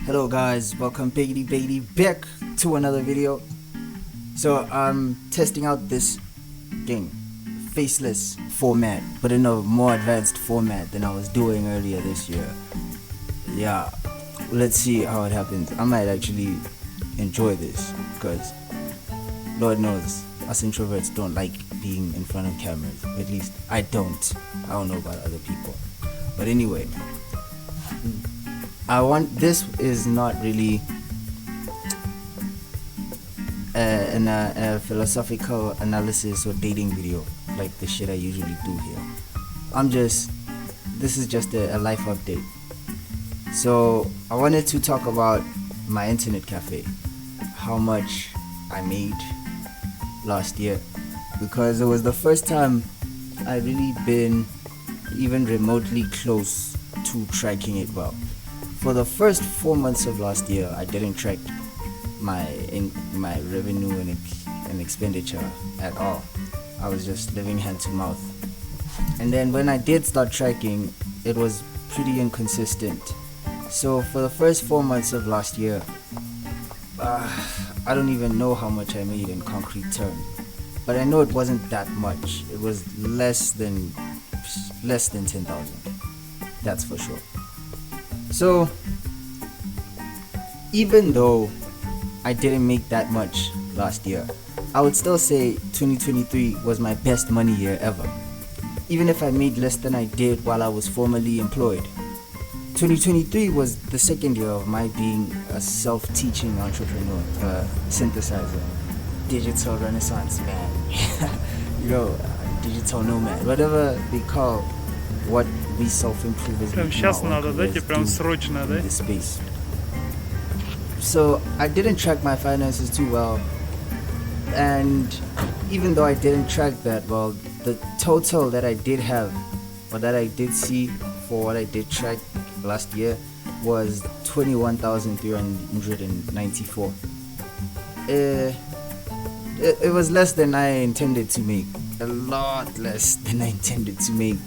Hello guys, welcome Biggity back to another video. So I'm testing out this game, faceless format, but in a more advanced format than I was doing earlier this year. Yeah, let's see how it happens. I might actually enjoy this because Lord knows us introverts don't like being in front of cameras. At least I don't. I don't know about other people. But anyway, this is not really a philosophical analysis or dating video like the shit I usually do here. This is just a life update. So I wanted to talk about my internet cafe, how much I made last year, because it was the first time I really been even remotely close to tracking it well. For the first 4 months of last year, I didn't track my revenue and expenditure at all. I was just living hand to mouth. And then when I did start tracking, it was pretty inconsistent. So for the first 4 months of last year, I don't even know how much I made in concrete terms, but I know it wasn't that much. It was less than 10,000. That's for sure. So even though I didn't make that much last year, I would still say 2023 was my best money year ever. Even if I made less than I did while I was formerly employed. 2023 was the second year of my being a self-teaching entrepreneur, synthesizer, digital renaissance man, digital nomad, whatever they call what we self-improvers Прям сейчас надо, да? Тебе прям срочно, да? In this space. So I didn't track my finances too well, and even though I didn't track that well, the total that I did have, or that I did see for what I did track last year, was 21,394. It was less than I intended to make, a lot less than I intended to make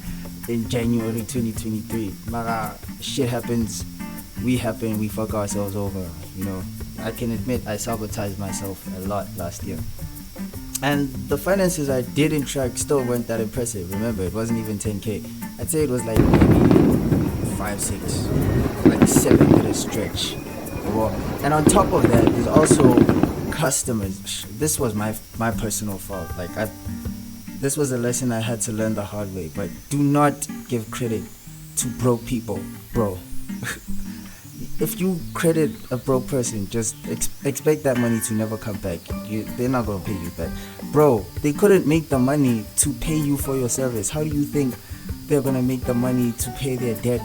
in January 2023. Mara, shit happens, we fuck ourselves over, I can admit I sabotaged myself a lot last year. And the finances I didn't track still weren't that impressive. Remember, it wasn't even 10k. I'd say it was like maybe 5, 6, like 7 at a stretch. And on top of that, there's also customers. This was my personal fault. This was a lesson I had to learn the hard way. But do not give credit to broke people, bro. If you credit a broke person, just expect that money to never come back. They're not gonna pay you back, bro. They couldn't make the money to pay you for your service. How do you think they're gonna make the money to pay their debt?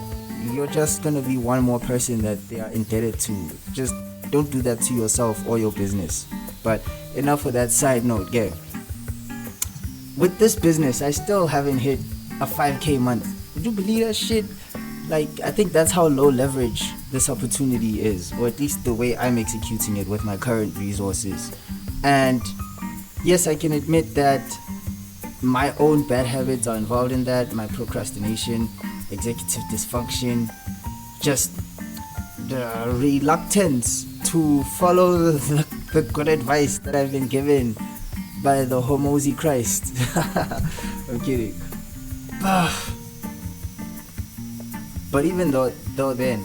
You're just gonna be one more person that they are indebted to. Just don't do that to yourself or your business. But enough of that side note, yeah. With this business, I still haven't hit a 5k month. Would you believe that shit? I think that's how low leverage this opportunity is, or at least the way I'm executing it with my current resources. And yes, I can admit that my own bad habits are involved in that. My procrastination, executive dysfunction, just the reluctance to follow the good advice that I've been given by the Homozy Christ. I'm kidding. But even though then,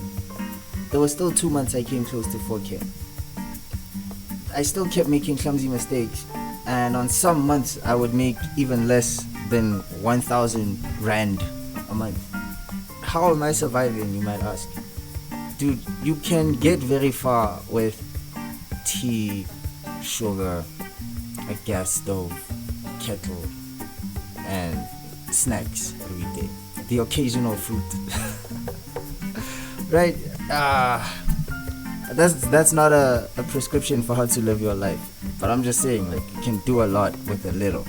there was still 2 months I came close to 4k. I still kept making clumsy mistakes, and on some months I would make even less than 1,000 rand a month. How am I surviving, you might ask? Dude, you can get very far with tea, sugar, a gas stove, kettle, and snacks every day. The occasional fruit. Right? That's not a prescription for how to live your life. But I'm just saying, you can do a lot with a little.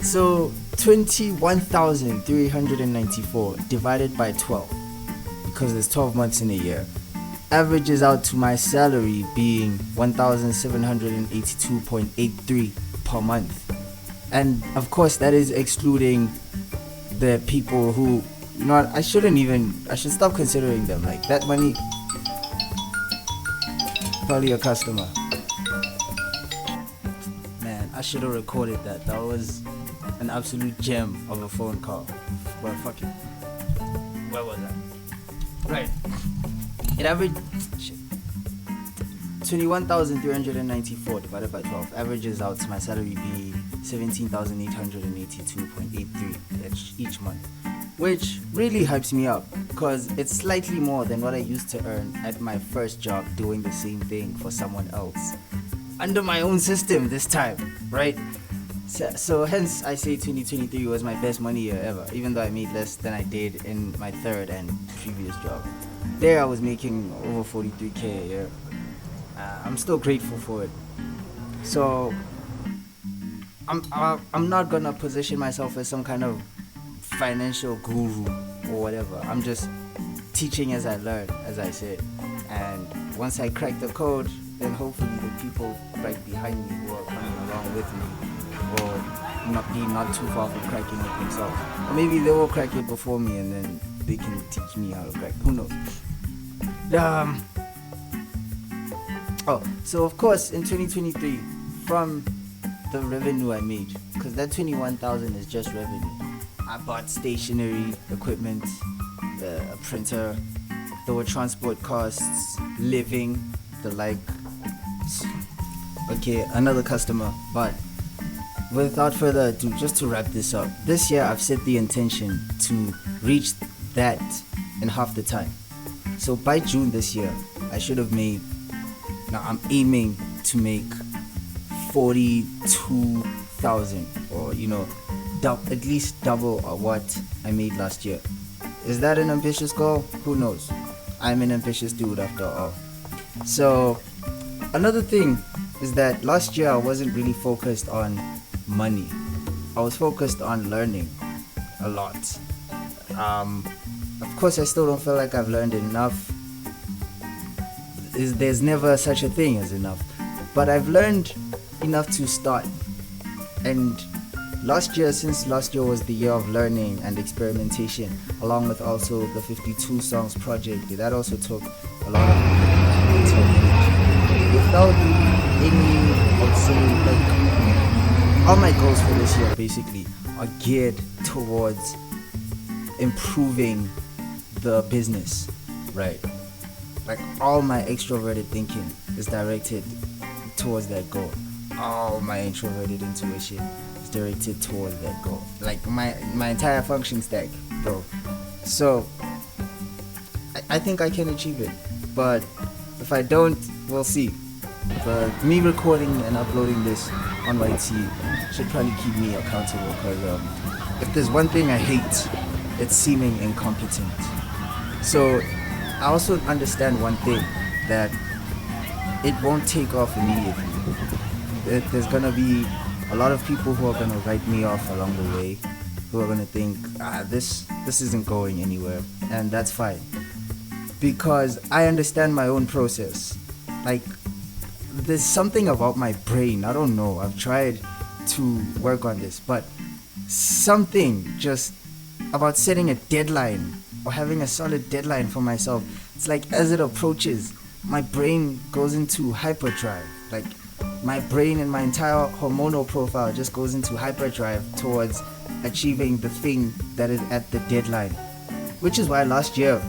So 21,394 divided by 12, because there's 12 months in a year, averages out to my salary being 1,782.83 per month. And of course that is excluding the people who, I should stop considering them. Like, that money probably a customer. Man, I should have recorded that. That was an absolute gem of a phone call. Well, fuck it. Where was I? Right. It averaged 21,394 divided by 12 averages out to my salary be 17,882.83 each month, which really hypes me up because it's slightly more than what I used to earn at my first job doing the same thing for someone else under my own system this time, right? So hence I say 2023 was my best money year ever, even though I made less than I did in my third and previous job. There I was making over 43k a year. I'm still grateful for it. So I'm not gonna position myself as some kind of financial guru or whatever. I'm just teaching as I learn, as I said. And once I crack the code, then hopefully the people right behind me who are coming along with me will not too far from cracking it themselves. Or maybe they will crack it before me and then they can teach me how to crack. Who knows? So of course in 2023, from the revenue I made, because that 21,000 is just revenue. I bought stationery, equipment, a printer, there were transport costs, living, the like. Okay, another customer, but without further ado, just to wrap this up, this year I've set the intention to reach that in half the time. So by June this year, I should have made, now I'm aiming to make 42,000 or at least double of what I made last year. Is that an ambitious goal? Who knows? I'm an ambitious dude after all. So another thing is that last year I wasn't really focused on money. I was focused on learning a lot. Of course I still don't feel like I've learned enough. There's never such a thing as enough, but I've learned enough to start. And since last year was the year of learning and experimentation, along with also the 52 songs project, that also took a lot of mental energy. Without any, I would say, like, all my goals for this year basically are geared towards improving the business, right? Like all my extroverted thinking is directed towards that goal. All my introverted intuition is directed towards that goal. Like my entire function stack, bro. So I think I can achieve it, but if I don't, we'll see. But me recording and uploading this on YT should probably keep me accountable, because if there's one thing I hate, it's seeming incompetent. So I also understand one thing, that it won't take off immediately. There's gonna be a lot of people who are gonna write me off along the way, who are gonna think, this isn't going anywhere, and that's fine, because I understand my own process. Like, there's something about my brain, I don't know, I've tried to work on this, but something just about setting a deadline or having a solid deadline for myself. It's like as it approaches, my brain goes into hyperdrive. Like my brain and my entire hormonal profile just goes into hyperdrive towards achieving the thing that is at the deadline. Which is why last year,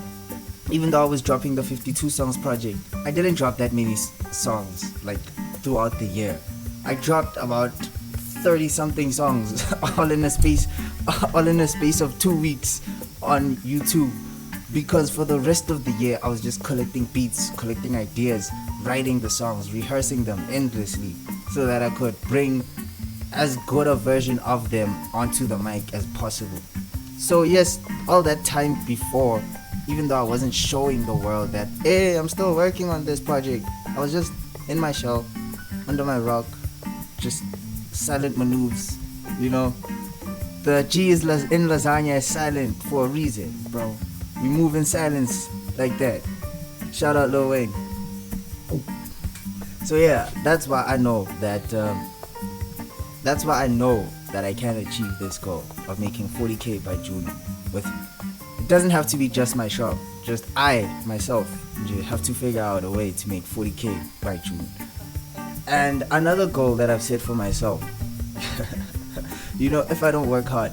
even though I was dropping the 52 songs project, I didn't drop that many songs like throughout the year. I dropped about 30 something songs all in a space of 2 weeks on YouTube, because for the rest of the year I was just collecting beats, collecting ideas, writing the songs, rehearsing them endlessly so that I could bring as good a version of them onto the mic as possible. So yes, all that time before, even though I wasn't showing the world that, hey, I'm still working on this project, I was just in my shell, under my rock, just silent maneuvers, The G is in lasagna is silent for a reason, bro. We move in silence like that. Shout out Lil Wayne. So yeah, that's why I know that I can achieve this goal of making 40k by June. It doesn't have to be just my shop. Just I myself have to figure out a way to make 40k by June. And another goal that I've set for myself, if I don't work hard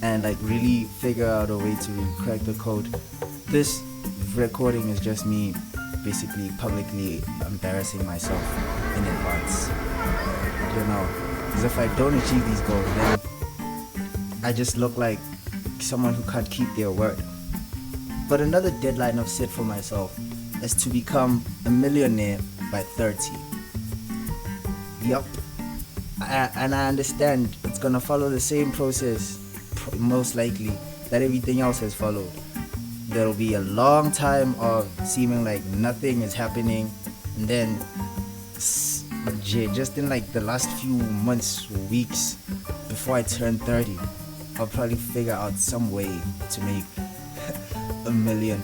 and like really figure out a way to crack the code, this recording is just me basically publicly embarrassing myself in advance. Because if I don't achieve these goals, then I just look like someone who can't keep their word. But another deadline I've set for myself is to become a millionaire by 30. Yup. And I understand it's gonna follow the same process, most likely, that everything else has followed. There'll be a long time of seeming like nothing is happening, and then just in like the last few months or weeks before I turn 30, I'll probably figure out some way to make $1 million.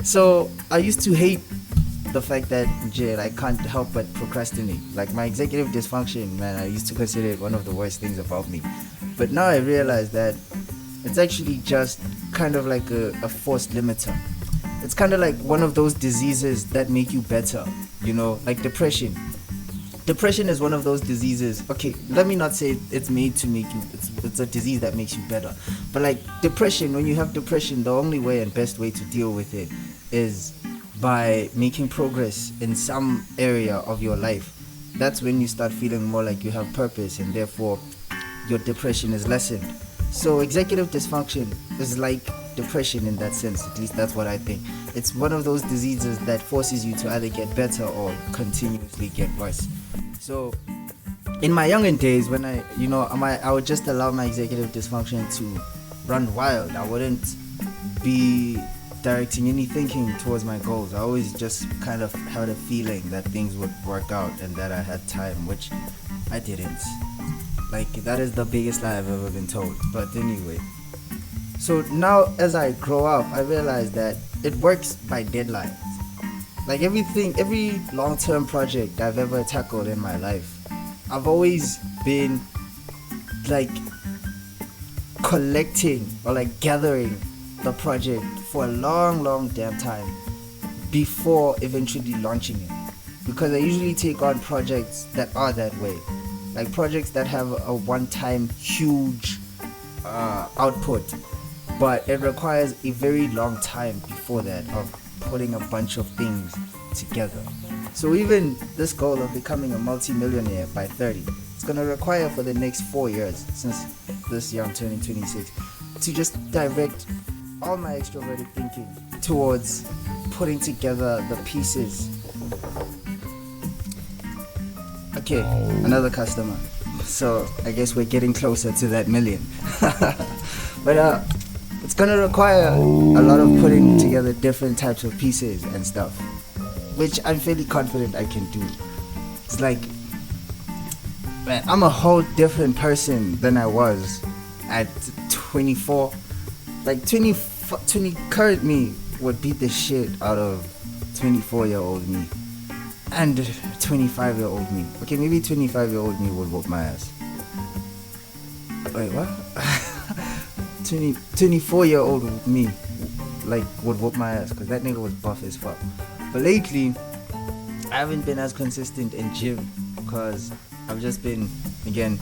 So I used to hate the fact that I can't help but procrastinate. Like my executive dysfunction, man, I used to consider it one of the worst things about me. But now I realize that it's actually just kind of like a forced limiter. It's kind of like one of those diseases that make you better, like depression. Depression is one of those diseases. Okay, let me not say it's made to make you, it's a disease that makes you better. But like depression, when you have depression, the only way and best way to deal with it is by making progress in some area of your life. That's when you start feeling more like you have purpose, and therefore your depression is lessened. So executive dysfunction is like depression in that sense. At least that's what I think. It's one of those diseases that forces you to either get better or continuously get worse. So in my younger days, when I would just allow my executive dysfunction to run wild. I wouldn't be directing any thinking towards my goals. I always just kind of had a feeling that things would work out and that I had time, which I didn't. Like, that is the biggest lie I've ever been told. But anyway, so now as I grow up, I realize that it works by deadlines. Like every long-term project I've ever tackled in my life, I've always been like collecting or like gathering the project for a long damn time before eventually launching it. Because I usually take on projects that are that way. Like projects that have a one-time huge output, but it requires a very long time before that of putting a bunch of things together. So even this goal of becoming a multi-millionaire by 30, it's going to require for the next 4 years, since this year I'm turning 26, to just direct all my extroverted thinking towards putting together the pieces. Okay, another customer. So I guess we're getting closer to that million. But it's gonna require a lot of putting together different types of pieces and stuff, which I'm fairly confident I can do. It's like, man, I'm a whole different person than I was at 24. Like 20 current me would beat the shit out of 24-year-old me and 25-year-old me. Okay, maybe 25-year-old me would whoop my ass. Wait, what? 24-year-old me like would whoop my ass, because that nigga was buff as fuck. But lately I haven't been as consistent in gym because I've just been, again,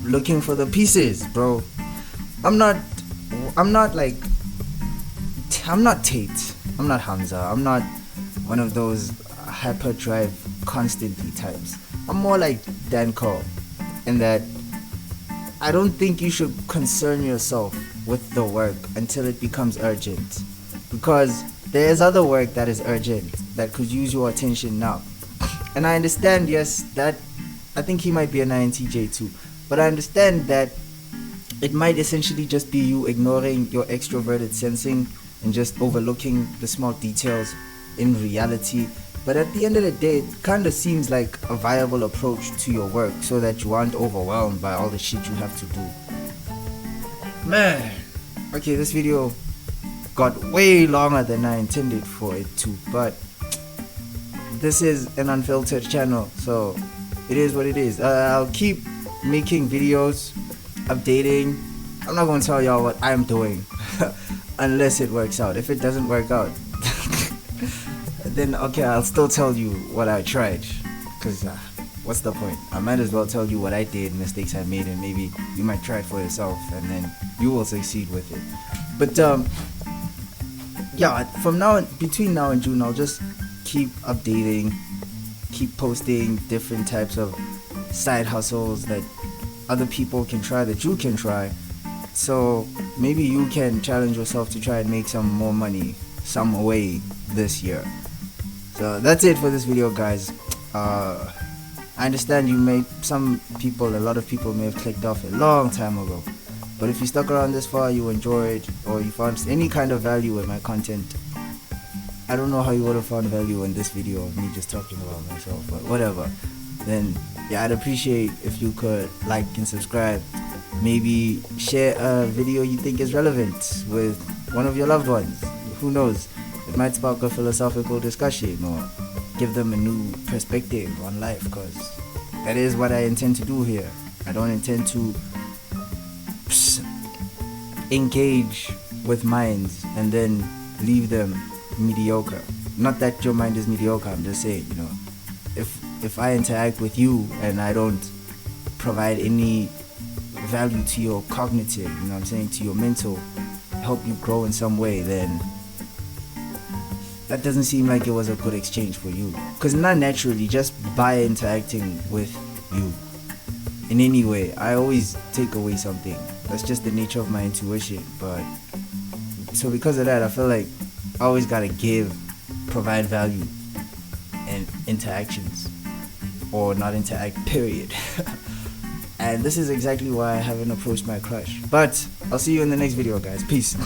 looking for the pieces, bro. I'm not Tate, I'm not Hamza, I'm not one of those hyperdrive constantly types. I'm more like Danko, in that I don't think you should concern yourself with the work until it becomes urgent, because there's other work that is urgent that could use your attention now. And I understand, yes, that I think he might be an INTJ too, but I understand that it might essentially just be you ignoring your extroverted sensing and just overlooking the small details in reality. But at the end of the day, it kind of seems like a viable approach to your work so that you aren't overwhelmed by all the shit you have to do. Man, okay, this video got way longer than I intended for it to, but this is an unfiltered channel, so it is what it is. I'll keep making videos. updating. I'm not gonna tell y'all what I'm doing unless it works out. If it doesn't work out, then okay, I'll still tell you what I tried. Cause what's the point? I might as well tell you what I did, mistakes I made, and maybe you might try it for yourself, and then you will succeed with it. But yeah, from now between now and June, I'll just keep updating, keep posting different types of side hustles that other people can try, that you can try. So maybe you can challenge yourself to try and make some more money some way this year. So that's it for this video, guys. I understand a lot of people may have clicked off a long time ago, but if you stuck around this far, you enjoyed, or you found any kind of value in my content. I don't know how you would have found value in this video of me just talking about myself, but whatever. Then yeah, I'd appreciate if you could like and subscribe. Maybe share a video you think is relevant with one of your loved ones. Who knows? It might spark a philosophical discussion or give them a new perspective on life, because that is what I intend to do here. I don't intend to engage with minds and then leave them mediocre. Not that your mind is mediocre, I'm just saying, you know, if I interact with you and I don't provide any value to your cognitive, you know what I'm saying, to your mental, help you grow in some way, then that doesn't seem like it was a good exchange for you. Because not naturally, just by interacting with you in any way, I always take away something. That's just the nature of my intuition. But so because of that, I feel like I always gotta provide value and interactions, or not interact, period. And this is exactly why I haven't approached my crush. But I'll see you in the next video, guys. Peace.